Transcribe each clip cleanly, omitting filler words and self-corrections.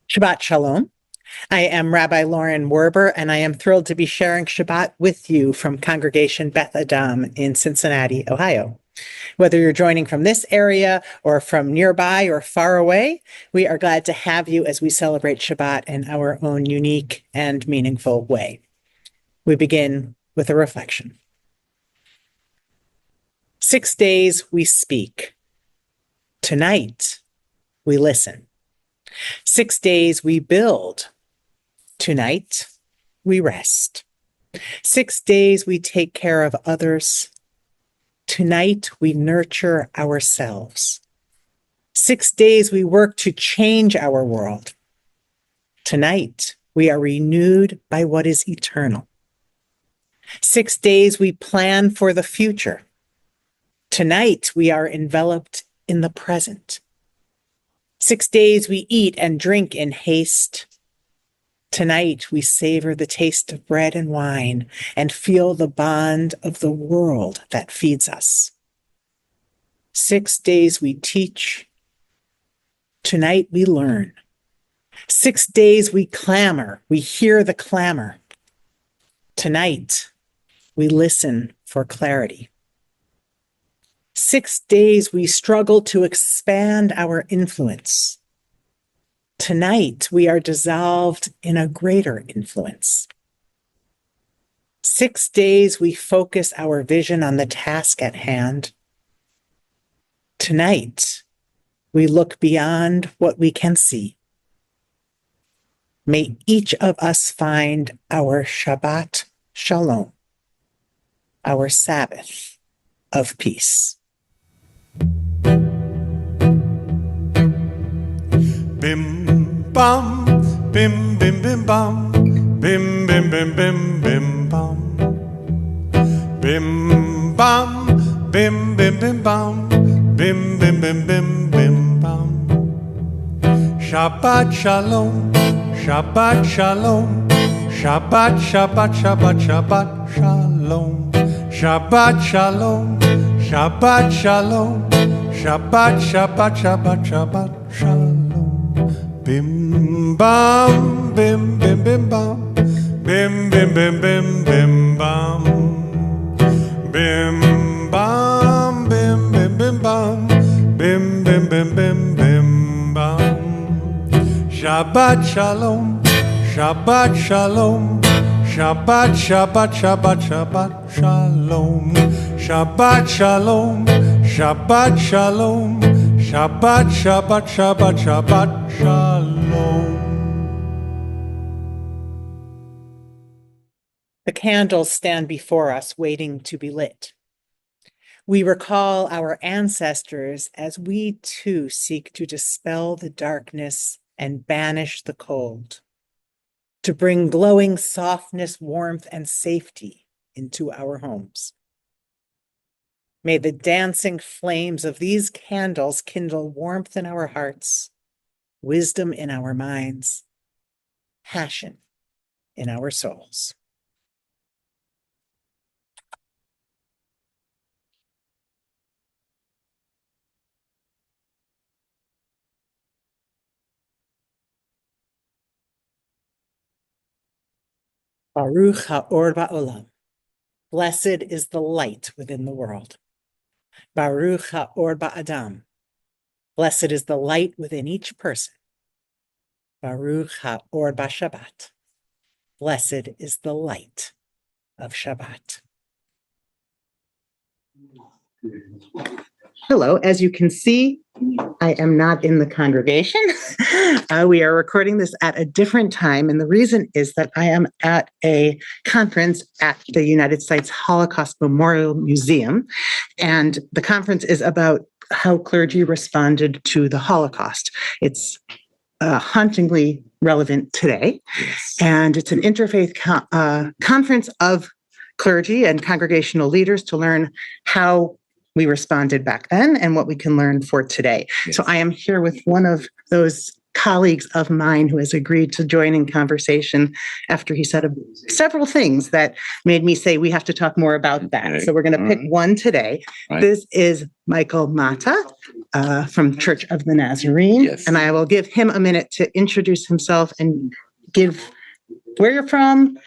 Shabbat Shalom. I am Rabbi Lauren Werber, and I am thrilled to be sharing Shabbat with you from Congregation Beth Adam in Cincinnati, Ohio. Whether you're joining from this area or from nearby or far away, we are glad to have you as we celebrate Shabbat in our own unique and meaningful way. We begin with a reflection. 6 days we speak. Tonight we listen. 6 days we build. Tonight we rest. 6 days we take care of others. Tonight we nurture ourselves. 6 days we work to change our world. Tonight we are renewed by what is eternal. 6 days we plan for the future. Tonight we are enveloped in the present. 6 days we eat and drink in haste. Tonight we savor the taste of bread and wine and feel the bond of the world that feeds us. 6 days we teach. Tonight we learn. 6 days we clamor. We hear the clamor. Tonight we listen for clarity. 6 days we struggle to expand our influence. Tonight we are dissolved in a greater influence. 6 days we focus our vision on the task at hand. Tonight we look beyond what we can see. May each of us find our Shabbat Shalom, our Sabbath of peace. Bim bam, bim bim bim bam, bim bim bim bim bim bam, bim bam, bim bim bim bam, bim bim bim bim bim bam. Shabbat shalom, Shabbat shalom, Shabbat Shabbat Shabbat Shabbat shalom, Shabbat shalom, Shabbat shalom, Shabbat Shabbat Shabbat Shabbat shalom. Bim bam, bim bim bim bam, bim bim bim bim bim bam, bim bam, bim bim bim bam, bim bim bim bim bim bam. Shabbat shalom, Shabbat shalom, Shabbat Shabbat Shabbat Shabbat shalom, Shabbat shalom, Shabbat shalom, Shabbat Shabbat Shabbat Shabbat shalom. The candles stand before us waiting to be lit. We recall our ancestors as we too seek to dispel the darkness and banish the cold, to bring glowing softness, warmth, and safety into our homes. May the dancing flames of these candles kindle warmth in our hearts, wisdom in our minds, passion in our souls. Baruch ha'or ba'olam. Blessed is the light within the world. Baruch ha'or ba'adam. Blessed is the light within each person. Baruch ha'or ba'Shabbat. Blessed is the light of Shabbat. Hello, as you can see, I am not in the congregation. We are recording this at a different time, and the reason is that I am at a conference at the United States Holocaust Memorial Museum, and the conference is about how clergy responded to the Holocaust. It's hauntingly relevant today, and it's an interfaith conference of clergy and congregational leaders to learn how we responded back then and what we can learn for today. Yes. So I am here with one of those colleagues of mine who has agreed to join in conversation after he said several things that made me say we have to talk more about that. Okay. So we're going to pick one today. Right. This is Michael Mata from Church of the Nazarene. Yes. And I will give him a minute to introduce himself and give where you're from,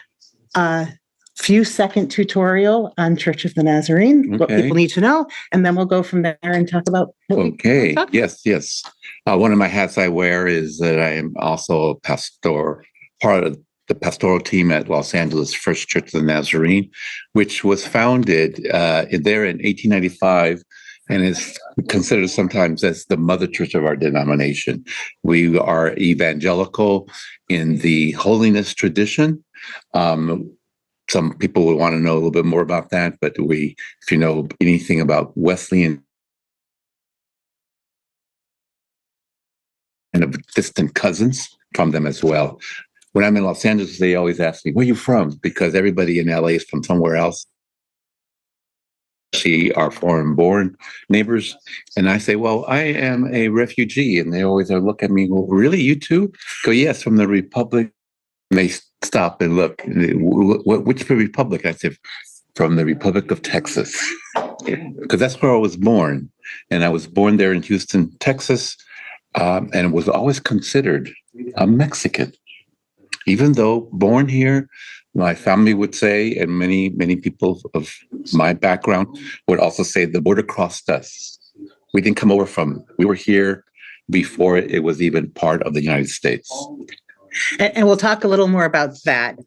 few second tutorial on Church of the Nazarene, what Okay. people need to know, and then we'll go from there and talk about what we Okay. talk about. Yes. One of my hats I wear is that I am also a pastor, part of the pastoral team at Los Angeles First Church of the Nazarene, which was founded there in 1895 and is considered sometimes as the mother church of our denomination. We are evangelical in the holiness tradition. Some people would want to know a little bit more about that, but if you know anything about Wesleyan and of distant cousins from them as well. When I'm in Los Angeles, they always ask me, where are you from? Because everybody in LA is from somewhere else. Especially our foreign-born neighbors. And I say, well, I am a refugee. And they always look at me, well, really, you too? Go, yes, from the Republic. And they stop and look, which republic? I said, from the Republic of Texas, because that's where I was born. And I was born there in Houston, Texas, and was always considered a Mexican. Even though born here, my family would say, and many people of my background would also say, the border crossed us. We didn't come over we were here before it was even part of the United States. And we'll talk a little more about that.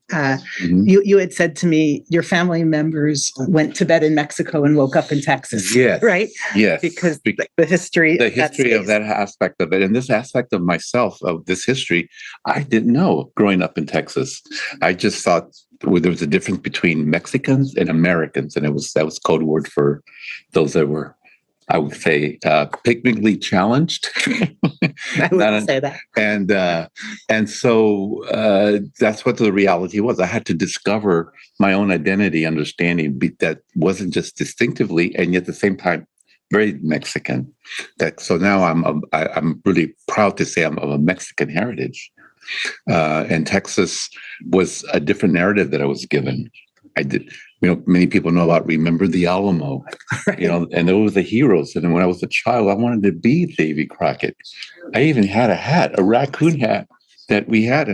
You had said to me, your family members went to bed in Mexico and woke up in Texas. Yes. Right? Yes. Because the history of that aspect of it. And this aspect of myself, of this history, I didn't know growing up in Texas. I just thought there was a difference between Mexicans and Americans. And that was code word for those that were, I would say, picnically challenged. I wouldn't say that. And so that's what the reality was. I had to discover my own identity, understanding that wasn't just distinctively, and yet at the same time, very Mexican. So now I'm really proud to say I'm of a Mexican heritage. And Texas was a different narrative that I was given. I did. Many people know about Remember the Alamo, Right. And those were the heroes. And when I was a child, I wanted to be Davy Crockett. I even had a raccoon hat that we had,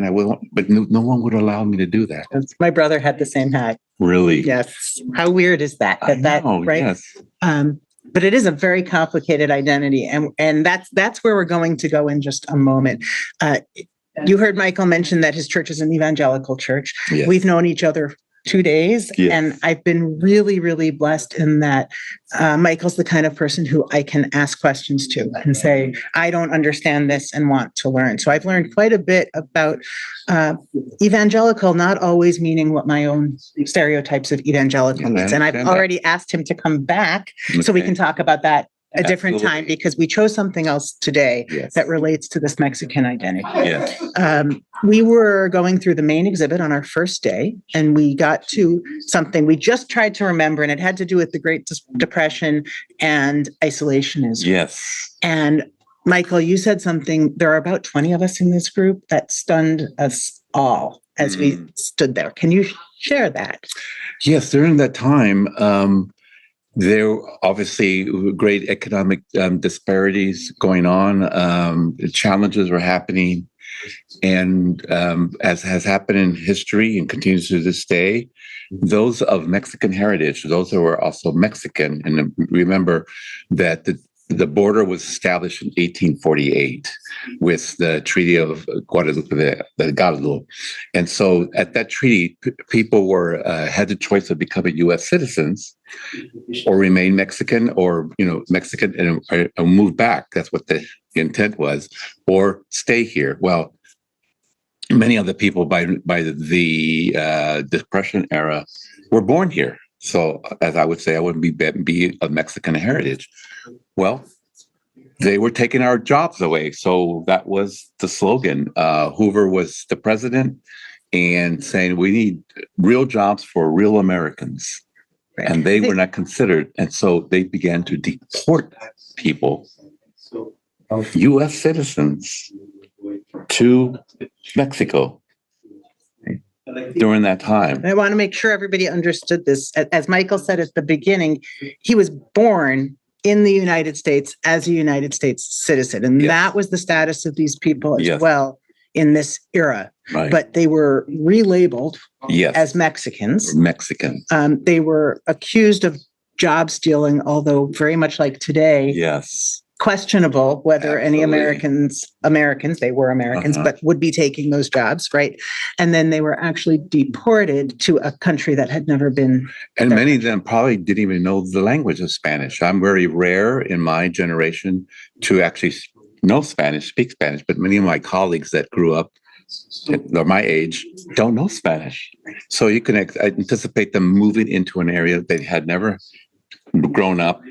but no one would allow me to do that. My brother had the same hat. Really? Yes. How weird is that? I know, right? Yes. But it is a very complicated identity, and that's where we're going to go in just a moment. You heard Michael mention that his church is an evangelical church. Yes. We've known each other 2 days. Yes. And I've been really, really blessed in that Michael's the kind of person who I can ask questions to and say, I don't understand this and want to learn. So I've learned quite a bit about evangelical, not always meaning what my own stereotypes of evangelical means. And I've already asked him to come back so we can talk about that a different time, because we chose something else today that relates to this Mexican identity. Yes. We were going through the main exhibit on our first day, and we got to something we just tried to remember, and it had to do with the Great Depression and isolationism. Yes. And Michael, you said something, there are about 20 of us in this group, that stunned us all as we stood there. Can you share that? Yes, during that time, there were obviously great economic disparities going on. Challenges were happening. And as has happened in history and continues to this day, those of Mexican heritage, those who were also Mexican, and remember that the border was established in 1848 with the Treaty of Guadalupe. And so at that treaty, people had the choice of becoming U.S. citizens or remain Mexican, or Mexican and move back. That's what the intent was, or stay here. Well, many of the people by the Depression era were born here. So, as I would say, I wouldn't be of Mexican heritage. Well, they were taking our jobs away. So that was the slogan. Hoover was the president and saying, we need real jobs for real Americans. Right. And they were not considered. And so they began to deport people, U.S. citizens, to Mexico during that time. I want to make sure everybody understood this. As Michael said at the beginning, he was born in the United States as a United States citizen. And Yes. that was the status of these people as Yes. well in this era. Right. But they were relabeled Yes. as Mexicans. Mexican. They were accused of job stealing, although very much like today, Yes. questionable whether any Absolutely. Americans, they were Americans, Uh-huh. but would be taking those jobs, right? And then they were actually deported to a country that had never been. And their many of country. them probably didn't even know the language of Spanish. I'm very rare in my generation to actually know Spanish, speak Spanish, but many of my colleagues that grew up, they're my age, don't know Spanish. So you can anticipate them moving into an area they had never grown up,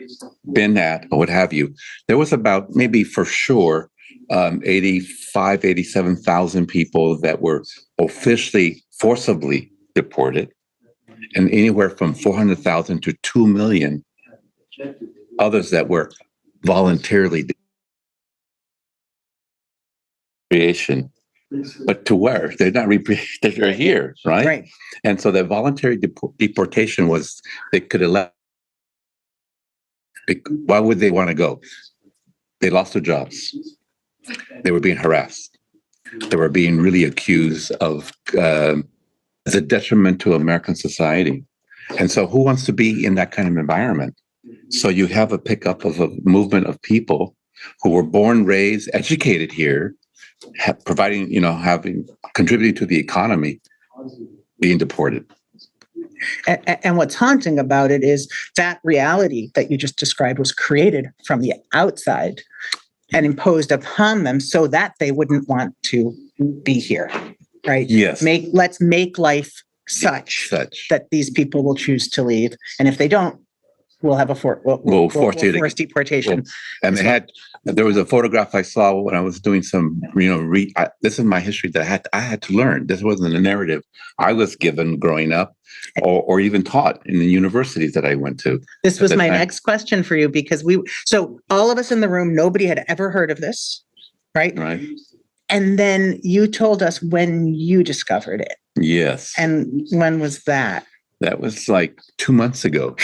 been at, or what have you. There was about maybe for sure 87,000 people that were officially forcibly deported, and anywhere from 400,000 to 2 million others that were voluntarily repatriation. But to where? They're not they're here, right? Right. And so the voluntary deportation was, they could elect. Why would they want to go? They lost their jobs. They were being harassed. They were being really accused of as a detriment to American society. And so who wants to be in that kind of environment? So you have a pickup of a movement of people who were born, raised, educated here, providing, having contributed to the economy, being deported. And what's haunting about it is that reality that you just described was created from the outside and imposed upon them so that they wouldn't want to be here, right? Yes. Let's make life such that these people will choose to leave. And if they don't, we'll have a forced deportation. And there was a photograph I saw when I was doing some, this is my history that I had to learn. This wasn't a narrative I was given growing up or even taught in the universities that I went to. This was my next question for you, because so all of us in the room, nobody had ever heard of this, right? Right. And then you told us when you discovered it. Yes. And when was that? That was like 2 months ago.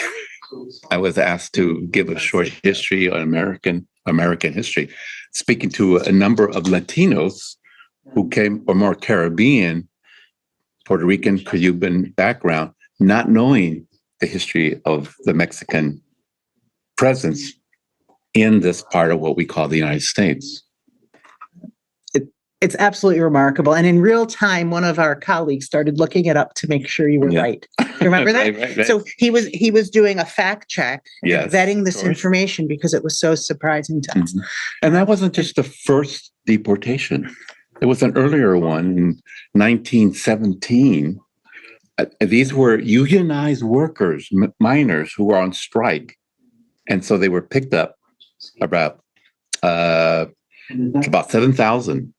I was asked to give a short history on American history, speaking to a number of Latinos who came from more Caribbean, Puerto Rican, Cuban background, not knowing the history of the Mexican presence in this part of what we call the United States. It's absolutely remarkable. And in real time, one of our colleagues started looking it up to make sure you were right. You remember that? Right. So he was doing a fact check, yes, vetting this information because it was so surprising to us. And that wasn't just the first deportation. There was an earlier one in 1917. These were unionized workers, miners who were on strike. And so they were picked up about 7,000.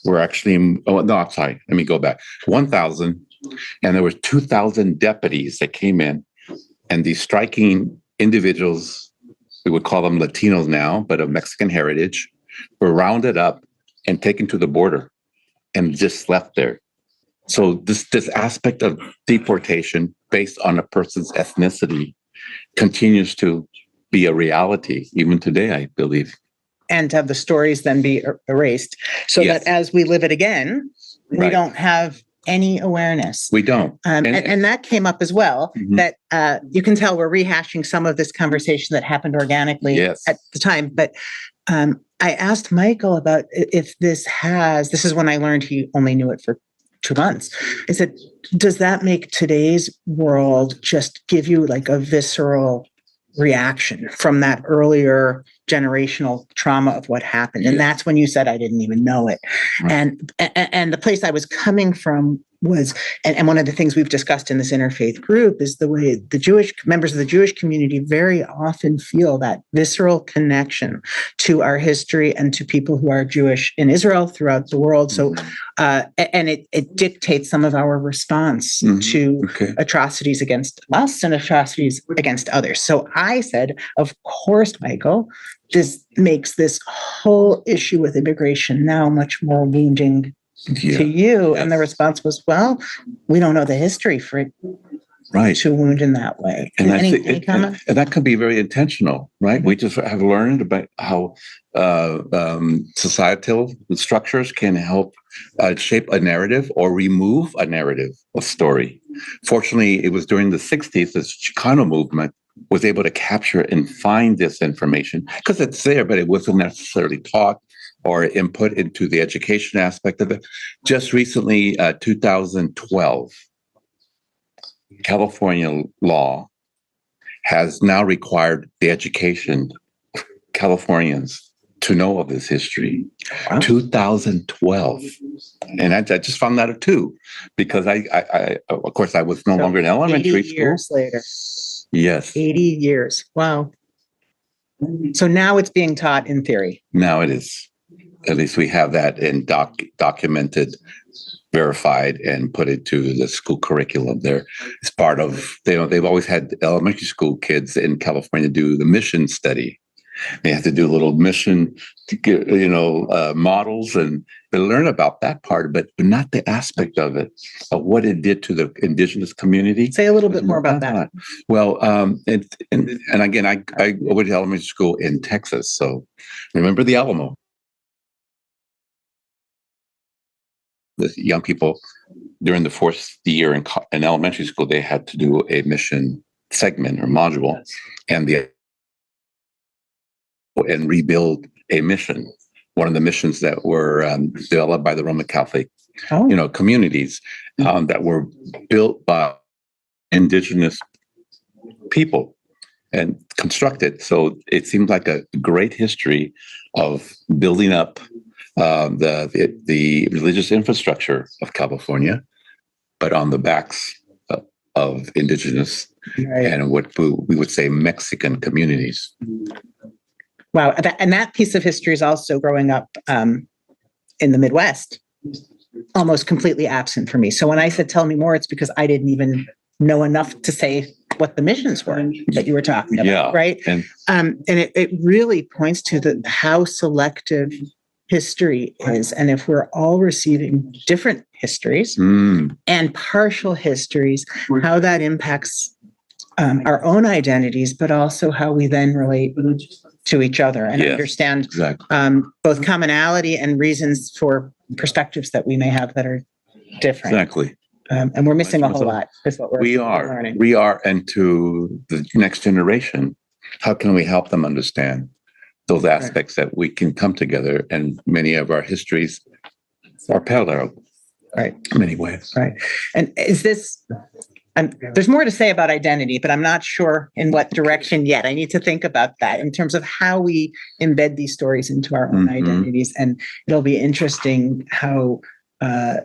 Were actually, I'm sorry, let me go back. 1,000, and there were 2,000 deputies that came in, and these striking individuals, we would call them Latinos now, but of Mexican heritage, were rounded up and taken to the border and just left there. So this aspect of deportation based on a person's ethnicity continues to be a reality even today, I believe. And have the stories then be erased so yes. that as we live it again, we don't have any awareness. We don't. And that came up as well, that you can tell we're rehashing some of this conversation that happened organically at the time. But I asked Michael about if this is when I learned he only knew it for 2 months. I said, does that make today's world just give you like a visceral reaction from that earlier generational trauma of what happened? And that's when you said, I didn't even know it. Right. And the place I was coming from was, and one of the things we've discussed in this interfaith group is the way the Jewish members of the Jewish community very often feel that visceral connection to our history and to people who are Jewish in Israel throughout the world. So, and it dictates some of our response to atrocities against us and atrocities against others. So I said, of course, Michael, this makes this whole issue with immigration now much more wounding to you. Yes. And the response was, well, we don't know the history for it to wound in that way. And any comment? And that could be very intentional, right? We just have learned about how societal structures can help shape a narrative or remove a narrative, a story. Fortunately, it was during the 60s, this Chicano movement was able to capture and find this information because it's there, but it wasn't necessarily taught or input into the education aspect of it. Just recently, 2012, California law has now required the education of Californians to know of this history. Wow. 2012. And I just found that out too, because I of course, I was no longer in elementary 80 years school. Later. Yes. 80 years. Wow. So now it's being taught in theory. Now it is. At least we have that in documented, verified, and put into the school curriculum there. It's part of, they've always had elementary school kids in California do the mission study. They have to do little mission, models, and they learn about that part, but not the aspect of it, of what it did to the indigenous community. Say a little bit more about that. Well, and again, I went to elementary school in Texas, so remember the Alamo. The young people during the fourth year in elementary school, they had to do a mission segment or module, and rebuild a mission. One of the missions that were developed by the Roman Catholic, communities that were built by indigenous people and constructed. So it seems like a great history of building up the religious infrastructure of California, but on the backs of indigenous and what we would say Mexican communities. Wow. And that piece of history is also growing up in the Midwest, almost completely absent for me. So when I said, tell me more, it's because I didn't even know enough to say what the missions were that you were talking about, right? And it really points to how selective history is. And if we're all receiving different histories and partial histories, how that impacts our own identities, but also how we then relate to each other and understand both commonality and reasons for perspectives that we may have that are different. Exactly. And we're missing a whole lot, is what we're learning. We are, and to the next generation, how can we help them understand those aspects that we can come together, and many of our histories are parallel, in many ways. Right. And is this, there's more to say about identity, but I'm not sure in what direction yet. I need to think about that in terms of how we embed these stories into our own identities. And it'll be interesting how I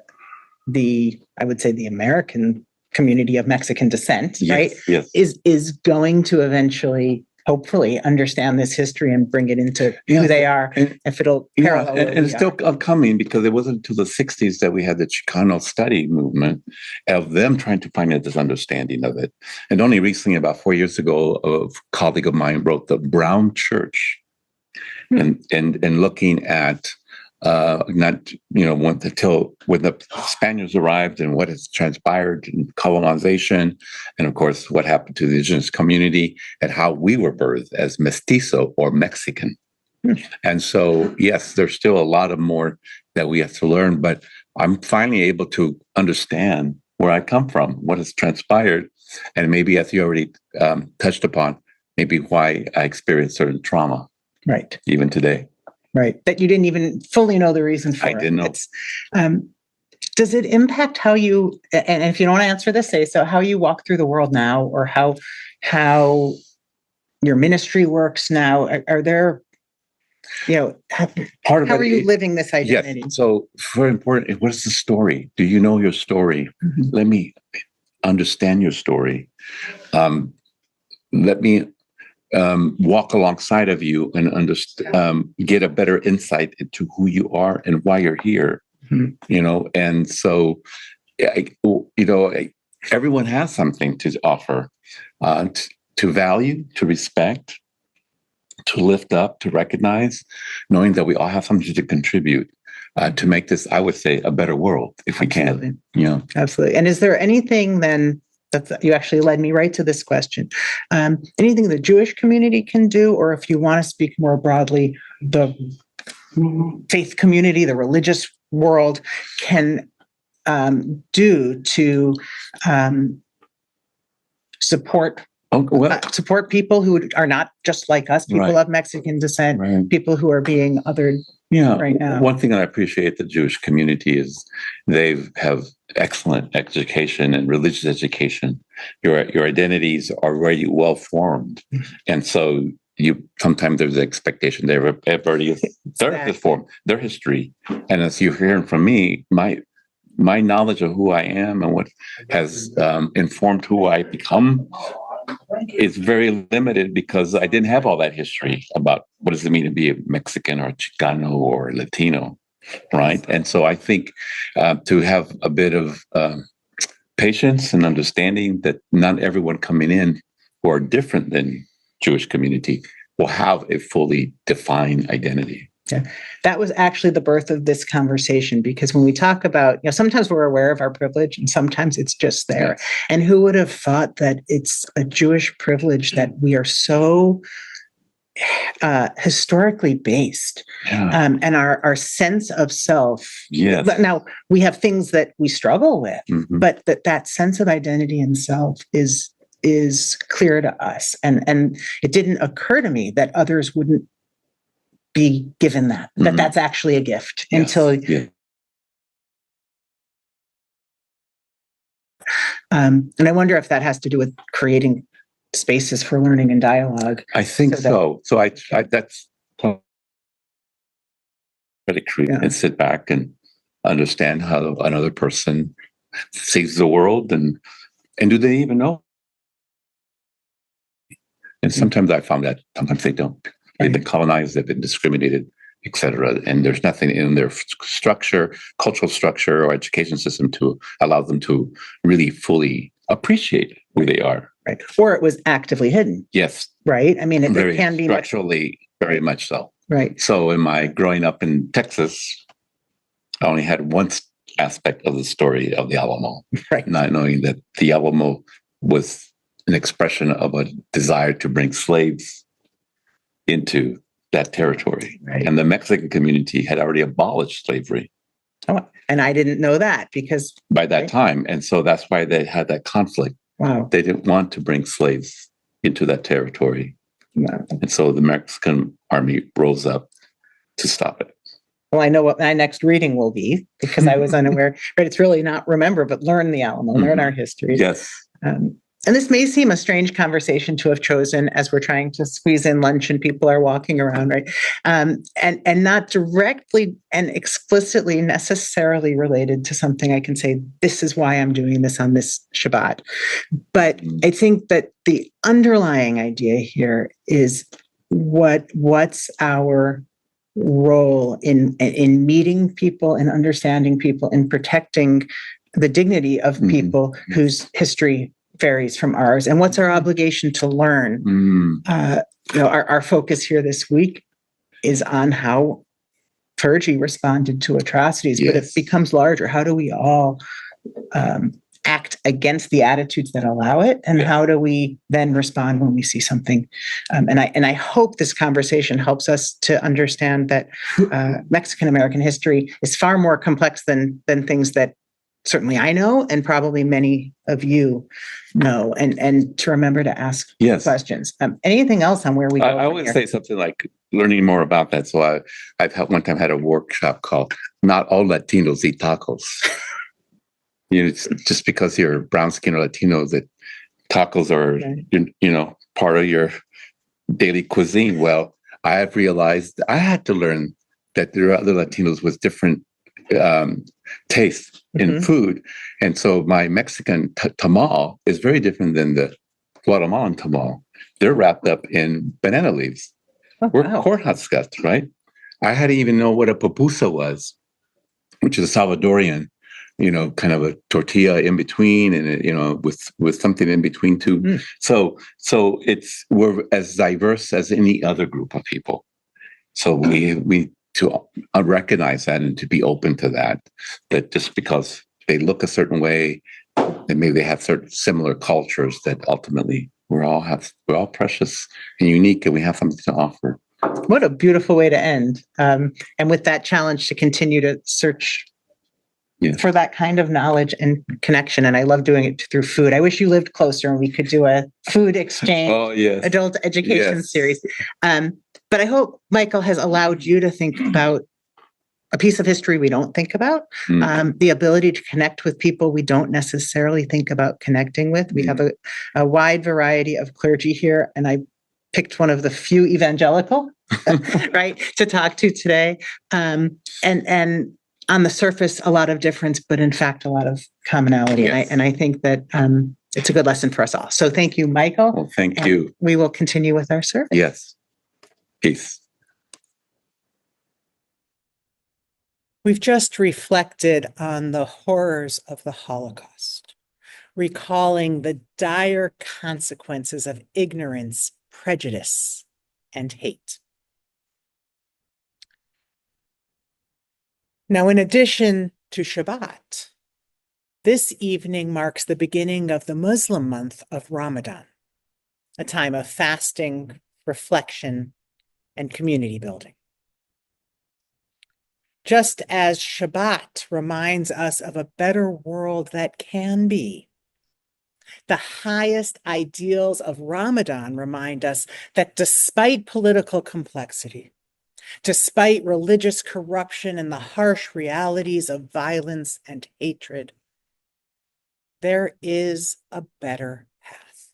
would say the American community of Mexican descent, is going to eventually, hopefully, understand this history and bring it into who they are, if it'll parallel. And it's still upcoming, because it wasn't until the 60s that we had the Chicano study movement of them trying to find this understanding of it. And only recently, about 4 years ago, a colleague of mine wrote The Brown Church, and looking at until when the Spaniards arrived and what has transpired in colonization, and of course what happened to the indigenous community and how we were birthed as mestizo or Mexican. And so, yes, there's still a lot of more that we have to learn, but I'm finally able to understand where I come from, what has transpired, and maybe, as you already touched upon, maybe why I experienced certain trauma, even today. Right. That you didn't even fully know the reason for it. I didn't know. Does it impact how you, and if you don't want to answer this, say so, how you walk through the world now, or how your ministry works now? Are there Part of how it are you is- living this identity? Yes. So very important. What is the story? Do you know your story? Mhm. Let me understand your story. Let me walk alongside of you and get a better insight into who you are and why you're here. Mhm. And so, everyone has something to offer, to value, to respect, to lift up, to recognize, knowing that we all have something to contribute to make this, I would say, a better world if we Absolutely. can. Absolutely. And is there anything then you actually led me right to this question? Anything the Jewish community can do, or if you want to speak more broadly, the faith community, the religious world can do to support people who are not just like us, people of Mexican descent, people who are being othered right now? One thing I appreciate the Jewish community is they have excellent education and religious education. Your identities are very well formed, and so sometimes there's an expectation they're already formed their history. And as you're hearing from me, my knowledge of who I am and what has informed who I become is very limited because I didn't have all that history about what does it mean to be a Mexican or Chicano or Latino, right? And so I think to have a bit of patience and understanding that not everyone coming in who are different than Jewish community will have a fully defined identity. Yeah. That was actually the birth of this conversation, because when we talk about, sometimes we're aware of our privilege and sometimes it's just there. Yes. And who would have thought that it's a Jewish privilege that we are so historically based, and our sense of self. Yes. Now we have things that we struggle with, but that sense of identity and self is clear to us. And it didn't occur to me that others wouldn't be given that's actually a gift until and I wonder if that has to do with creating spaces for learning and dialogue. I think so. So I that's really create and sit back and understand how another person sees the world and do they even know? And sometimes I found that sometimes they don't. They've been colonized, they've been discriminated, etc. And there's nothing in their structure, cultural structure, or education system to allow them to really fully appreciate who they are. Right. Or it was actively hidden. Yes. Right. I mean, it can be structurally very much so. Right. So in my growing up in Texas, I only had one aspect of the story of the Alamo, not knowing that the Alamo was an expression of a desire to bring slaves into that territory. Right. And the Mexican community had already abolished slavery. Oh, and I didn't know that because by that time. And so that's why they had that conflict. Wow. They didn't want to bring slaves into that territory. No. And so the Mexican army rose up to stop it. Well, I know what my next reading will be because I was unaware, but it's really not remember, but learn the Alamo, learn our history. Yes. And this may seem a strange conversation to have chosen as we're trying to squeeze in lunch and people are walking around, right? And not directly and explicitly necessarily related to something I can say, this is why I'm doing this on this Shabbat. But I think that the underlying idea here is what's our role in meeting people and understanding people and protecting the dignity of people whose history varies from ours, and what's our obligation to learn. Our focus here this week is on how clergy responded to atrocities, but it becomes larger. How do we all act against the attitudes that allow it, and how do we then respond when we see something? And I hope this conversation helps us to understand that Mexican American history is far more complex than things that certainly I know, and probably many of you know, and to remember to ask questions. Anything else on where we go? I would say something like learning more about that. So I've one time had a workshop called "Not All Latinos Eat Tacos." It's just because you're brown skin or Latino that tacos are part of your daily cuisine. Well, I have realized I had to learn that there are other Latinos with different tastes in food. And so my Mexican tamal is very different than the Guatemalan tamal. They're wrapped up in banana leaves. We're corn husks, right? I hadn't even know what a pupusa was, which is a Salvadorian, kind of a tortilla in between, and with something in between too. So we're as diverse as any other group of people. So we to recognize that and to be open to that just because they look a certain way and maybe they have certain similar cultures, that ultimately we're all precious and unique, and we have something to offer. What a beautiful way to end. And with that challenge to continue to search for that kind of knowledge and connection. And I love doing it through food. I wish you lived closer and we could do a food exchange, adult education series. But I hope Michael has allowed you to think about a piece of history we don't think about, the ability to connect with people we don't necessarily think about connecting with. We have a wide variety of clergy here, and I picked one of the few evangelical, right, to talk to today. And on the surface, a lot of difference, but in fact, a lot of commonality. Yes. And I think that it's a good lesson for us all. So thank you, Michael. Well, thank you. We will continue with our service. Yes. Peace. We've just reflected on the horrors of the Holocaust, recalling the dire consequences of ignorance, prejudice, and hate. Now, in addition to Shabbat, this evening marks the beginning of the Muslim month of Ramadan, a time of fasting, reflection, and community building. Just as Shabbat reminds us of a better world that can be, the highest ideals of Ramadan remind us that despite political complexity, despite religious corruption and the harsh realities of violence and hatred, there is a better path.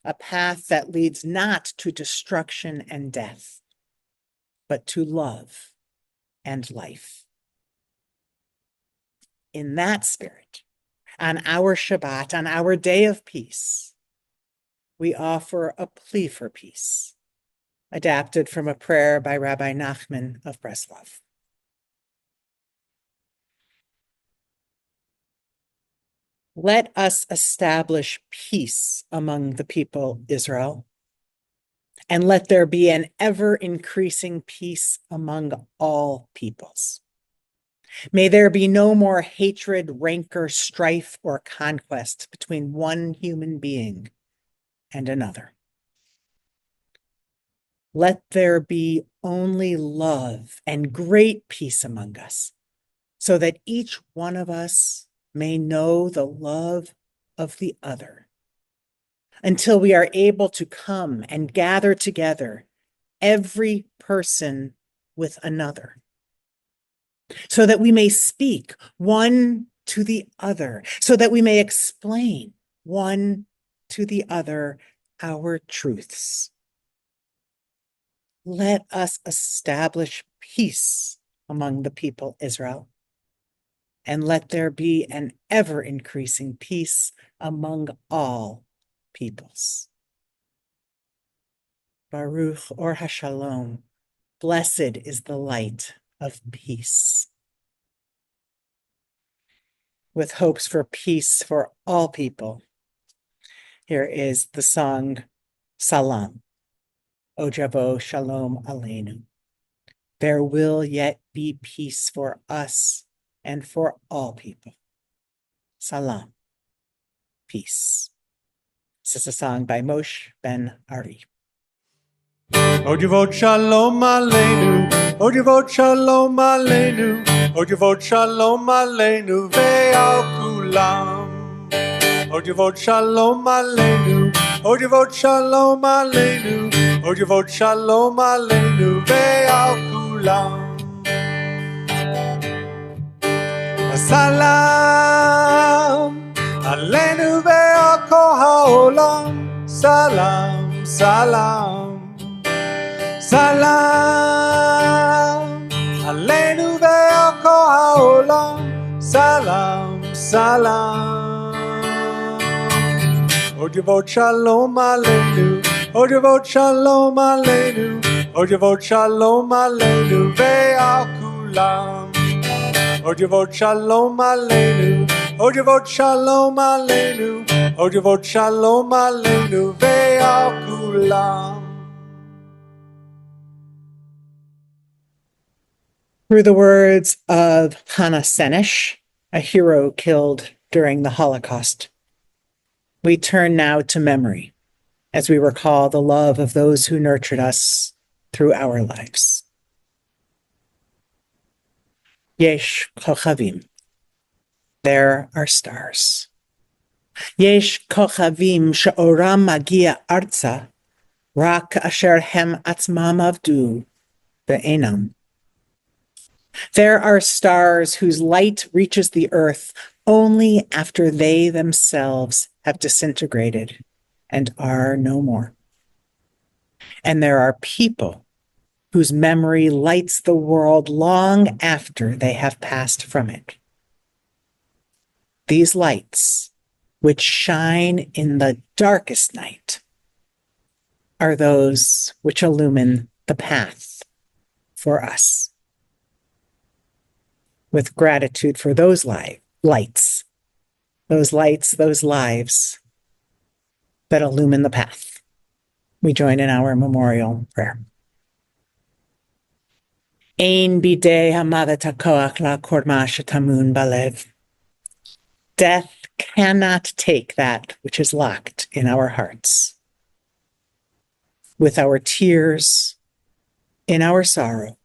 A path that leads not to destruction and death, but to love and life. In that spirit, on our Shabbat, on our day of peace, we offer a plea for peace, adapted from a prayer by Rabbi Nachman of Breslov. Let us establish peace among the people Israel, and let there be an ever-increasing peace among all peoples. May there be no more hatred, rancor, strife, or conquest between one human being and another. Let there be only love and great peace among us, so that each one of us may know the love of the other, until we are able to come and gather together, every person with another, so that we may speak one to the other, so that we may explain one to the other our truths. Let us establish peace among the people Israel, and let there be an ever-increasing peace among all peoples. Baruch Or HaShalom, blessed is the light of peace. With hopes for peace for all people, here is the song Salam, Ojavo Shalom Aleinu. There will yet be peace for us and for all people. Salam, peace. This is a song by Moshe Ben Ari. Ojivot shalom aleinu, Ojivot shalom aleinu, Ojivot shalom aleinu ve'al kulam. Ojivot shalom aleinu, Ojivot shalom aleinu, Ojivot shalom aleinu ve'al kulam. Salam aleinu ve'al kol ha'olam. Salam, salam. Salam Aleinu ve'al kol ha'olam. Salam, salam. Odevot shalom aleinu. Odevot shalom aleinu. Odevot shalom aleinu ve'al kulam. Odevot shalom aleinu. Odevot shalom aleinu. Odevot shalom aleinu ve'al kulam. Through the words of Hannah Senesh, a hero killed during the Holocaust, we turn now to memory as we recall the love of those who nurtured us through our lives. Yesh kochavim. There are stars. Yesh kochavim she'oram magia arza, rak asher hem atzmam avdu be'enam. There are stars whose light reaches the earth only after they themselves have disintegrated and are no more. And there are people whose memory lights the world long after they have passed from it. These lights, which shine in the darkest night, are those which illumine the path for us. With gratitude for those lights, those lives that illumine the path, we join in our memorial prayer. Ein bidei hamavet hakoach la'korma shetamun balev. Death cannot take that which is locked in our hearts. With our tears, in our sorrow,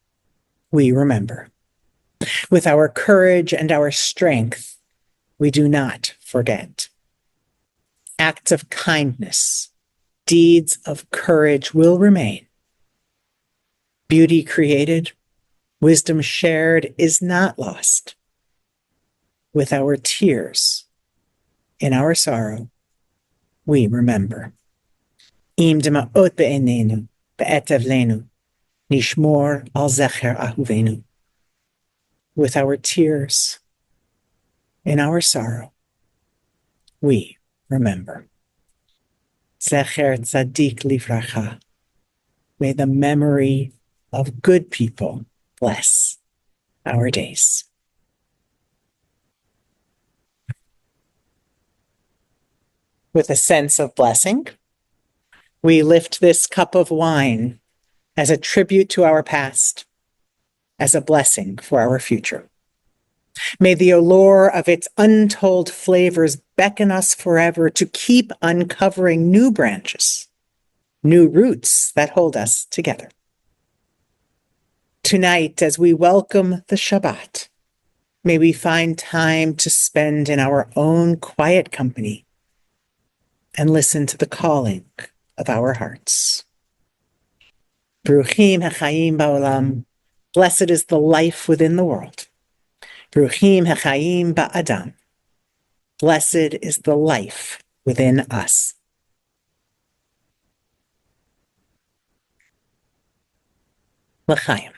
we remember. With our courage and our strength, we do not forget. Acts of kindness, deeds of courage will remain. Beauty created, wisdom shared is not lost. With our tears, in our sorrow, we remember. Im dema'ot be'enenu, be'et avlenu, nishmor al zecher ahuvenu. With our tears, in our sorrow, we remember. Zecher tzadik livracha. May the memory of good people bless our days. With a sense of blessing, we lift this cup of wine as a tribute to our past, as a blessing for our future. May the allure of its untold flavors beckon us forever to keep uncovering new branches, new roots that hold us together. Tonight, as we welcome the Shabbat, may we find time to spend in our own quiet company and listen to the calling of our hearts. Bruchim hachayim ba'olam. Blessed is the life within the world. Bruchim hachayim ba'adam. Blessed is the life within us. L'chaim.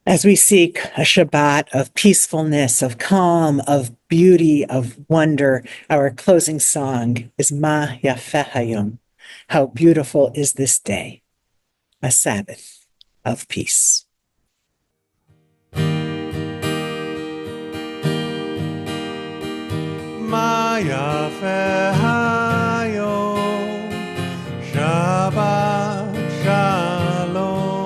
As we seek a Shabbat of peacefulness, of calm, of beauty, of wonder, our closing song is Ma Yafeh Hayom. How beautiful is this day, a Sabbath of peace. Ma Yafeh Hayom, Shabbat Shalom.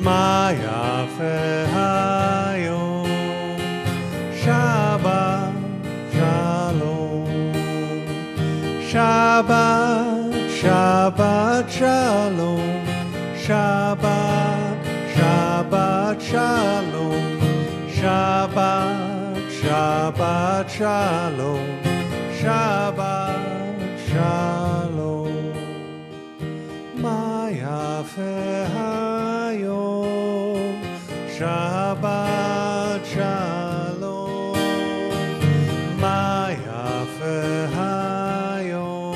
Ma Yafeh Hayom, Shabbat Shalom. Shabbat, Shabbat Shalom. Shabbat, Shabbat Shalom. Shabbat, Shabbat Shalom. Shabbat Shalom. Ma Yafeh Hayom, Shabbat Shalom. Ma Yafeh והיום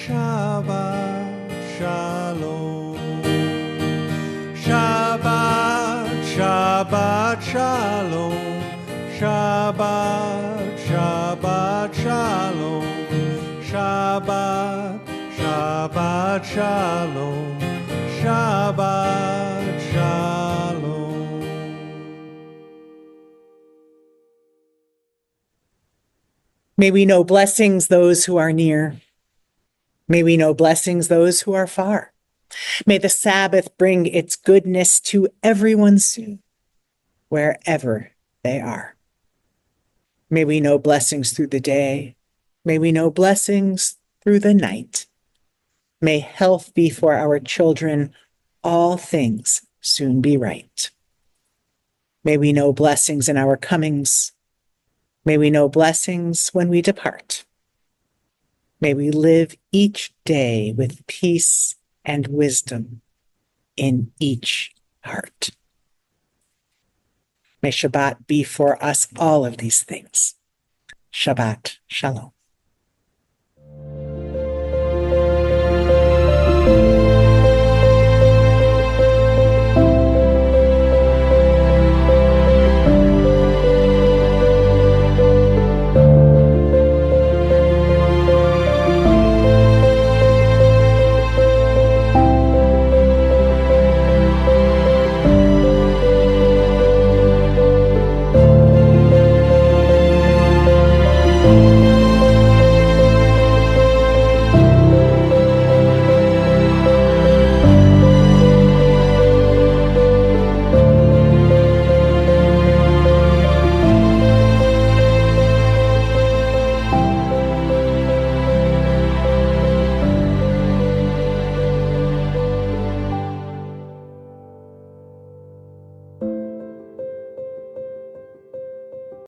שבת שלום. שבת, שבת שלום. שבת, שבת שלום. שבת, שבת שלום. שבת שלום. May we know blessings those who are near. May we know blessings those who are far. May the Sabbath bring its goodness to everyone soon, wherever they are. May we know blessings through the day. May we know blessings through the night. May health be for our children. All things soon be right. May we know blessings in our comings. May we know blessings when we depart. May we live each day with peace and wisdom in each heart. May Shabbat be for us all of these things. Shabbat Shalom. Shabbat